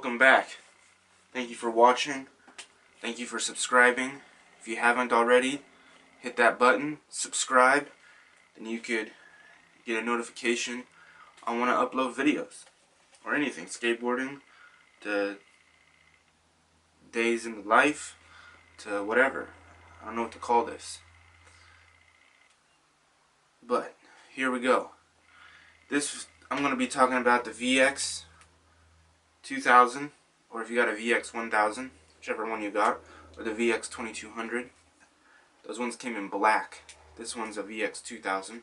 welcome back. Thank you for watching. Thank you for subscribing. If you haven't already, hit that button, subscribe, and you could get a notification on when I upload videos or anything, skateboarding to days in the life to whatever. I don't know what to call this. But here we go. I'm going to be talking about the VX 2000, or if you got a VX 1000, whichever one you got, or the VX 2200. Those ones came in black. This one's a VX 2000.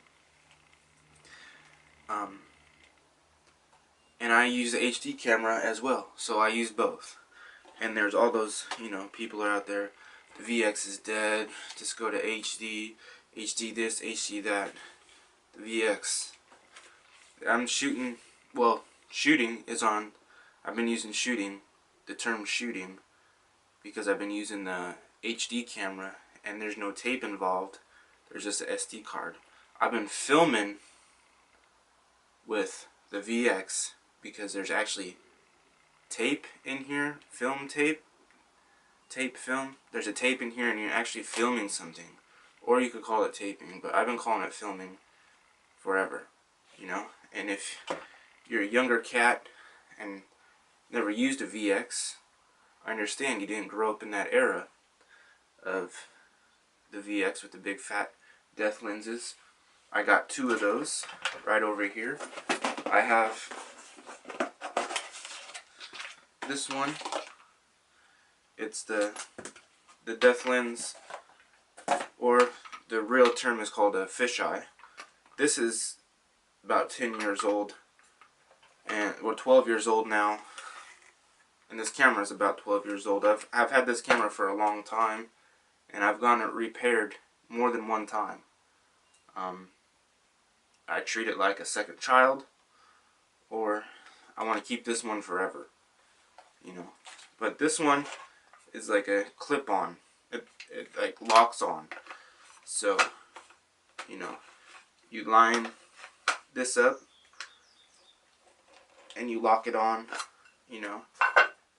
And I use the HD camera as well, so I use both. And there's all those, people are out there. The VX is dead. Just go to HD, HD this, HD that. The VX. I'm shooting. Well, shooting is on. I've been using shooting, the term shooting, because I've been using the HD camera, and there's no tape involved. There's just an SD card. I've been filming with the VX because there's actually tape in here, film. There's a tape in here and you're actually filming something. Or you could call it taping, but I've been calling it filming forever, And if you're a younger cat and never used a VX, I understand you didn't grow up in that era of the VX with the big fat depth lenses. I got two of those right over here. I have this one. It's the depth lens, or the real term is called a fisheye. This is about 10 years old, and 12 years old now. And this camera is about 12 years old. I've had this camera for a long time, and I've gotten it repaired more than one time. I treat it like a second child, or I want to keep this one forever, But this one is like a clip-on. It like locks on. So, you line this up and you lock it on,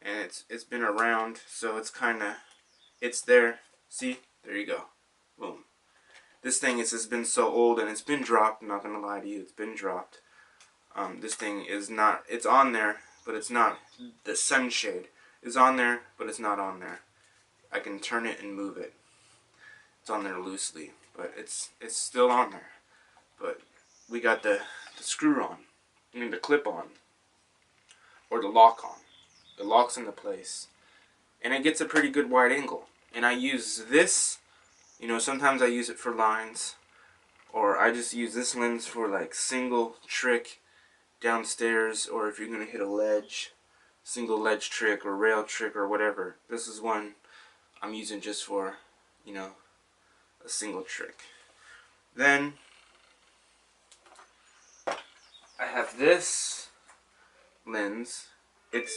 and it's been around, so it's there. See, there you go, boom. This thing has just been so old, and it's been dropped. I'm not gonna lie to you, it's been dropped. This thing is not, it's on there, but it's not. The sunshade is on there, but it's not on there. I can turn it and move it. It's on there loosely, but it's still on there. But we got the screw on, the clip on, or the lock on. It locks into place, and it gets a pretty good wide angle. And I use this, sometimes I use it for lines, or I just use this lens for like single trick downstairs, or if you're gonna hit a ledge, single ledge trick or rail trick or whatever. This is one I'm using just for, a single trick. Then I have this lens. It's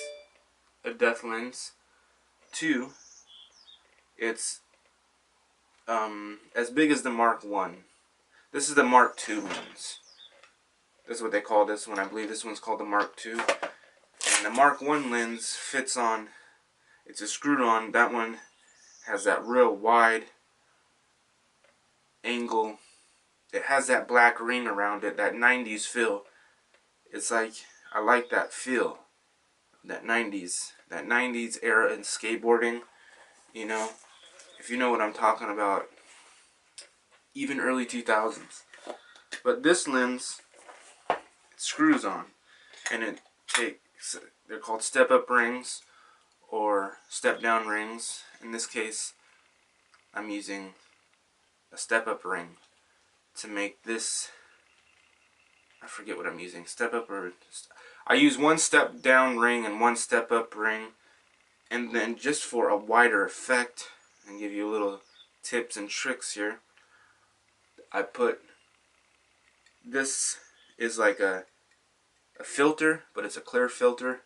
a depth lens 2. It's as big as the Mark 1. This is the Mark 2 lens. This is what they call this one. I believe this one's called the Mark 2. And the Mark 1 lens fits on, it's a screwed on. That one has that real wide angle. It has that black ring around it, that 90s feel. It's like, I like that feel. That 90s era in skateboarding, if you know what I'm talking about, even early 2000s. But this lens, it screws on, and it takes, they're called step-up rings or step-down rings. In this case, I'm using a step-up ring to make this, I forget what I'm using, step-up or, I use one step-down ring and one step-up ring, and then just for a wider effect, and give you little tips and tricks here, I put, this is like a filter, but it's a clear filter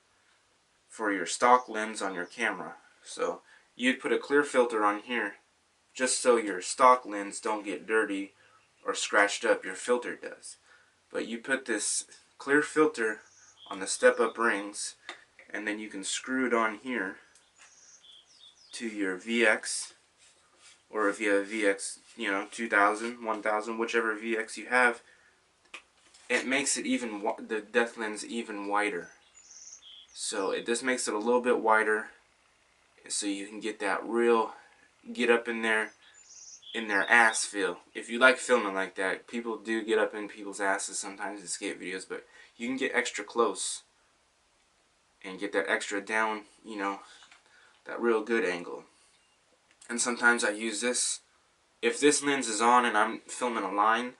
for your stock lens on your camera. So you'd put a clear filter on here just so your stock lens don't get dirty or scratched up. Your filter does. But you put this clear filter on the step-up rings, and then you can screw it on here to your VX, or if you have VX, 2000, 1000, whichever VX you have, it makes it even, the depth lens even wider. So this makes it a little bit wider, so you can get that real, get up in their ass feel. If you like filming like that, people do get up in people's asses sometimes in skate videos, but you can get extra close and get that extra down, that real good angle. And sometimes I use this. If this lens is on and I'm filming a line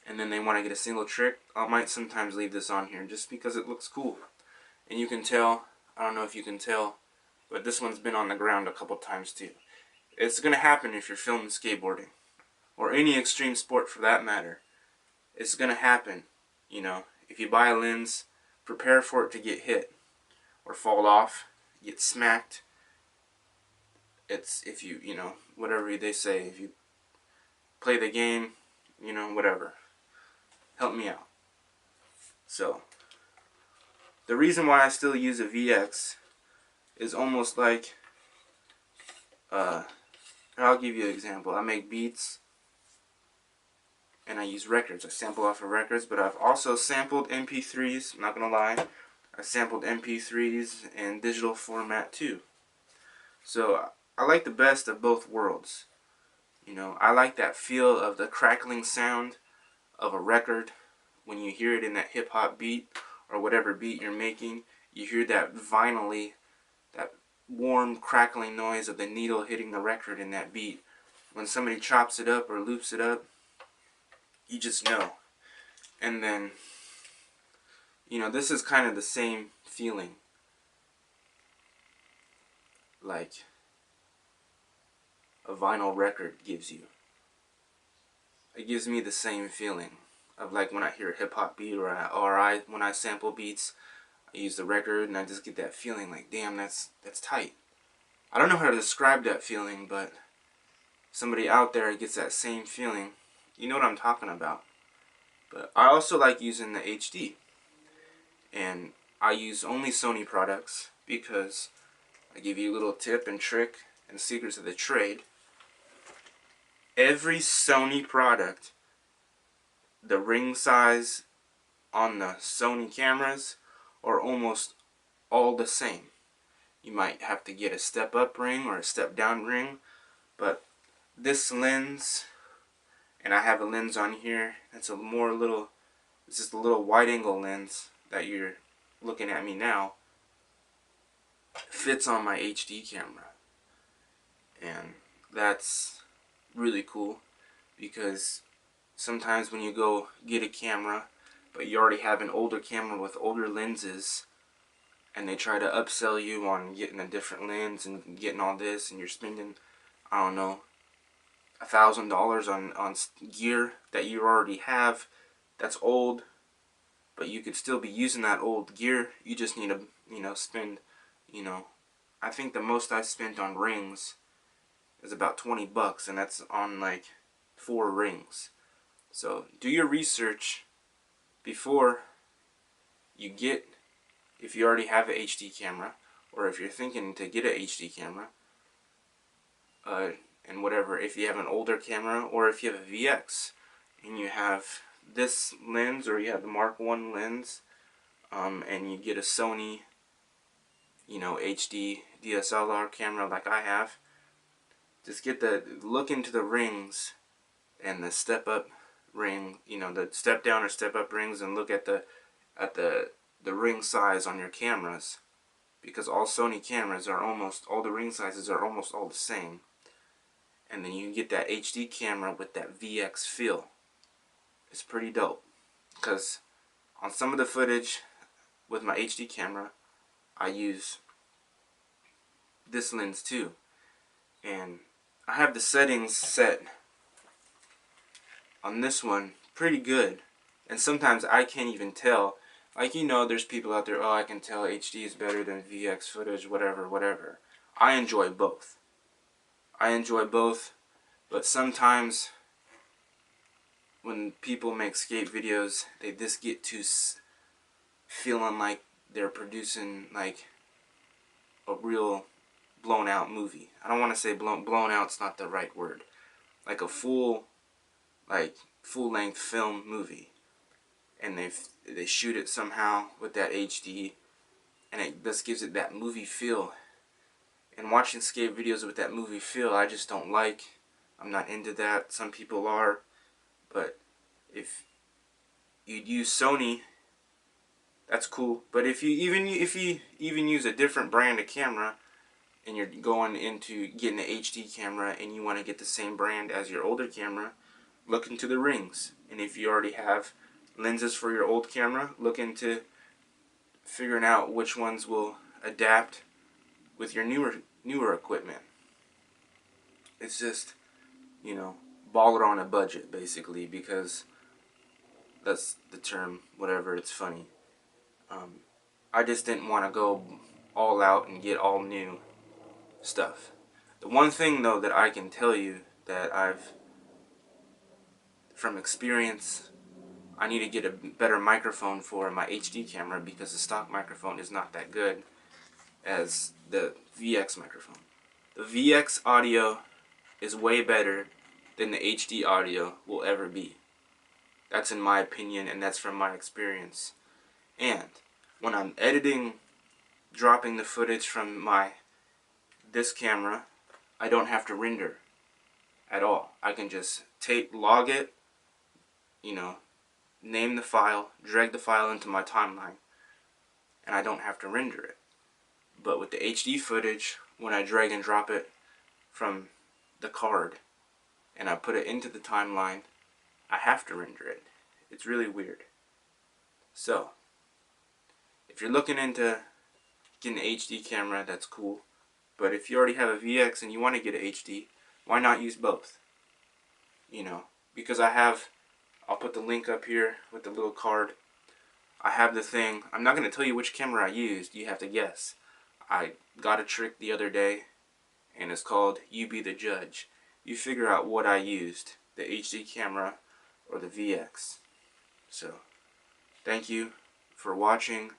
and then they want to get a single trick, I might sometimes leave this on here just because it looks cool. And you can tell, I don't know if you can tell, but this one's been on the ground a couple times too. It's going to happen if you're filming skateboarding, or any extreme sport for that matter. It's going to happen. If you buy a lens, prepare for it to get hit or fall off, get smacked. It's, if you, whatever they say, if you play the game, whatever. Help me out. So, the reason why I still use a VX is almost like, I'll give you an example. I make beats and I use records. I sample off of records, but I've also sampled MP3s, I'm not gonna lie. I sampled MP3s in digital format too. So I like the best of both worlds. I like that feel of the crackling sound of a record when you hear it in that hip hop beat or whatever beat you're making. You hear that vinylly, that warm crackling noise of the needle hitting the record in that beat. When somebody chops it up or loops it up, you just know. And then, this is kind of the same feeling like a vinyl record gives you. It gives me the same feeling of like when I hear a hip hop beat, or when I sample beats, I use the record and I just get that feeling like, damn, that's tight. I don't know how to describe that feeling, but somebody out there gets that same feeling. You know what I'm talking about. But I also like using the HD. And I use only Sony products because I give you a little tip and trick and secrets of the trade. Every Sony product, the ring size on the Sony cameras are almost all the same. You might have to get a step up ring or a step down ring, but this lens, and I have a lens on here that's it's just a little wide angle lens that you're looking at me now, fits on my HD camera. And that's really cool, because sometimes when you go get a camera but you already have an older camera with older lenses and they try to upsell you on getting a different lens and getting all this, and you're spending, I don't know, $1,000 on gear that you already have that's old, but you could still be using that old gear. You just need to, spend, I think the most I spent on rings is about 20 bucks, and that's on like 4 rings. So do your research before you get, if you already have an HD camera, or if you're thinking to get an HD camera, and whatever, if you have an older camera, or if you have a VX and you have this lens, or you have the Mark 1 lens, and you get a Sony, HD DSLR camera like I have, just look into the rings and the step up ring, the step down or step up rings, and look at the ring size on your cameras, because all Sony cameras are all the ring sizes are almost all the same. And then you can get that HD camera with that VX feel. It's pretty dope, because on some of the footage with my HD camera, I use this lens too, and I have the settings set on this one pretty good, and sometimes I can't even tell. Like, there's people out there, oh, I can tell HD is better than VX footage, whatever. I enjoy both. But sometimes when people make skate videos, they just get to feeling like they're producing like a real blown out movie. I don't want to say blown out's not the right word. Like a full length film movie, and they shoot it somehow with that HD, and it just gives it that movie feel. And watching skate videos with that movie feel, I just don't like. I'm not into that. Some people are, but if you'd use Sony, that's cool. But if you even use a different brand of camera, and you're going into getting an HD camera and you want to get the same brand as your older camera, look into the rings. And if you already have lenses for your old camera, look into figuring out which ones will adapt with your newer equipment. It's just, you know, baller on a budget, basically, because that's the term, whatever, it's funny. I just didn't want to go all out and get all new stuff. The one thing, though, that I can tell you that from experience, I need to get a better microphone for my HD camera, because the stock microphone is not that good as the VX microphone. The VX audio is way better than the HD audio will ever be. That's in my opinion, and that's from my experience. And when I'm editing, dropping the footage from this camera, I don't have to render at all. I can just log it, you know, name the file, drag the file into my timeline, and I don't have to render it. But with the HD footage, when I drag and drop it from the card and I put it into the timeline, I have to render it. It's really weird. So, if you're looking into getting an HD camera, that's cool. But if you already have a VX and you want to get an HD, why not use both? You know, because I'll put the link up here with the little card. I have the thing. I'm not going to tell you which camera I used. You have to guess. I got a trick the other day, and it's called You Be the Judge. You figure out what I used, the HD camera or the VX. So, thank you for watching.